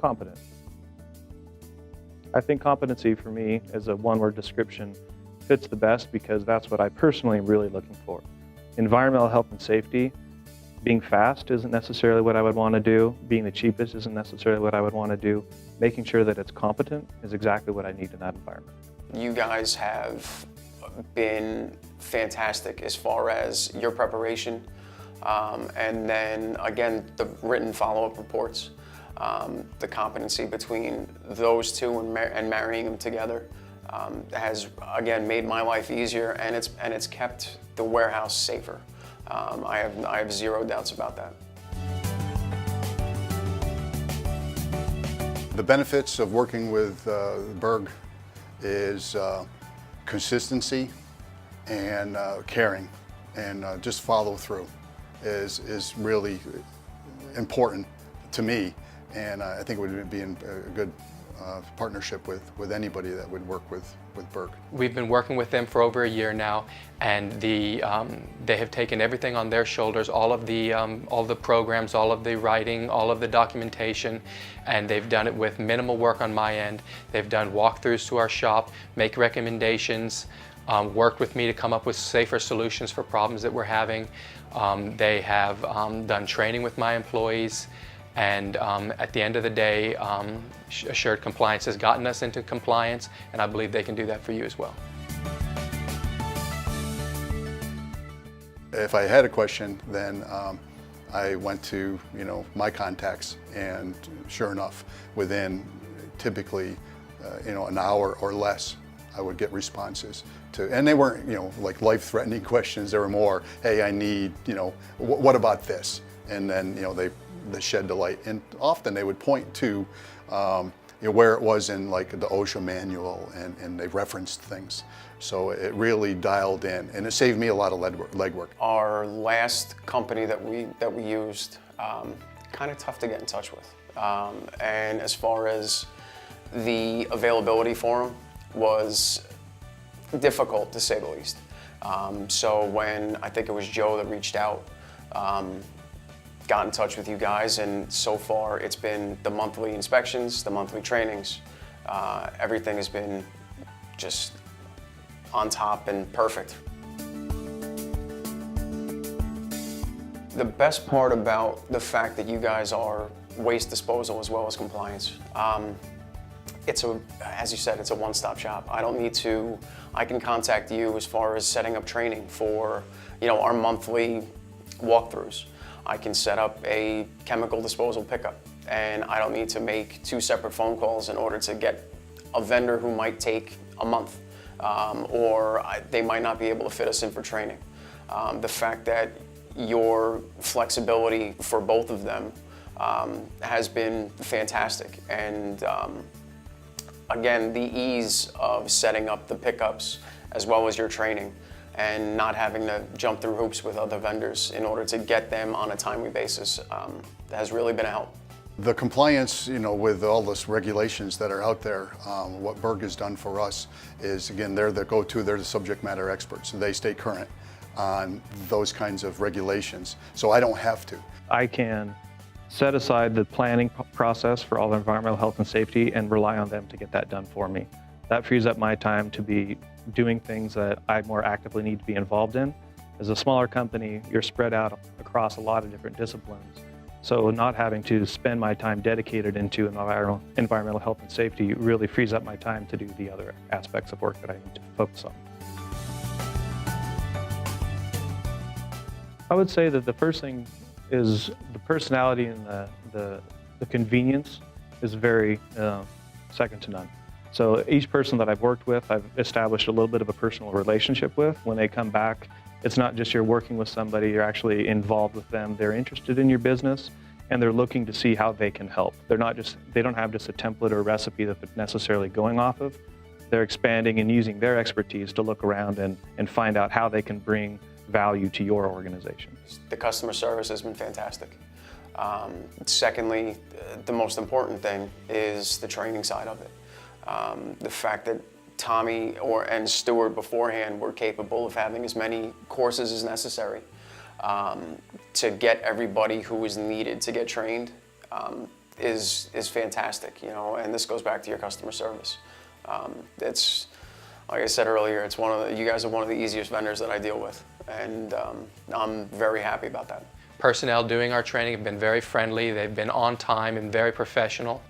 competent. I think competency for me as a one-word description fits the best because that's what I personally am really looking for. Environmental health and safety, being fast isn't necessarily what I would want to do. Being the cheapest isn't necessarily what I would want to do. Making sure that it's competent is exactly what I need in that environment. You guys have been fantastic as far as your preparation, and then again, the written follow-up reports. The competency between those two and marrying them together has again made my life easier, and it's kept the warehouse safer. I have zero doubts about that. The benefits of working with Berg is consistency and caring, and just follow through is really important to me, and I think it would be in a good partnership with anybody that would work with Berg. We've been working with them for over a year now, and they have taken everything on their shoulders, all of the programs, all of the writing, all of the documentation, and they've done it with minimal work on my end. They've done walkthroughs to our shop, make recommendations, worked with me to come up with safer solutions for problems that we're having. They have done training with my employees. And at the end of the day, assured compliance has gotten us into compliance, and I believe they can do that for you as well. If I had a question, then I went to my contacts, and sure enough, within typically an hour or less, I would get responses to, and they weren't like life-threatening questions. They were more, hey, I need what about this, and then they shed the light, and often they would point to where it was in like the OSHA manual, and they referenced things. So it really dialed in, and it saved me a lot of legwork. Our last company that we used, kind of tough to get in touch with, and as far as the availability for them was difficult to say the least. So when I think it was Joe that reached out, got in touch with you guys, and so far it's been the monthly inspections, the monthly trainings. Everything has been just on top and perfect. The best part about the fact that you guys are waste disposal as well as compliance, as you said, it's a one-stop shop. I can contact you as far as setting up training for our monthly walkthroughs. I can set up a chemical disposal pickup, and I don't need to make 2 separate phone calls in order to get a vendor who might take a month, or they might not be able to fit us in for training. The fact that your flexibility for both of them has been fantastic, and again, the ease of setting up the pickups as well as your training, and not having to jump through hoops with other vendors in order to get them on a timely basis has really been a help. The compliance, with all those regulations that are out there, what Berg has done for us is, again, they're the go-to, they're the subject matter experts. They stay current on those kinds of regulations, so I don't have to. I can set aside the planning process for all environmental health and safety and rely on them to get that done for me. That frees up my time to be doing things that I more actively need to be involved in. As a smaller company, you're spread out across a lot of different disciplines. So not having to spend my time dedicated into environmental health and safety really frees up my time to do the other aspects of work that I need to focus on. I would say that the first thing is the personality, and the convenience is very second to none. So each person that I've worked with, I've established a little bit of a personal relationship with. When they come back, it's not just you're working with somebody, you're actually involved with them. They're interested in your business, and they're looking to see how they can help. They don't have just a template or a recipe that they're necessarily going off of. They're expanding and using their expertise to look around and find out how they can bring value to your organization. The customer service has been fantastic. Secondly, the most important thing is the training side of it. The fact that Tommy and Stuart beforehand were capable of having as many courses as necessary to get everybody who was needed to get trained. is fantastic, you know, and this goes back to your customer service. It's, like I said earlier, it's you guys are one of the easiest vendors that I deal with, and I'm very happy about that. Personnel doing our training have been very friendly. They've been on time and very professional.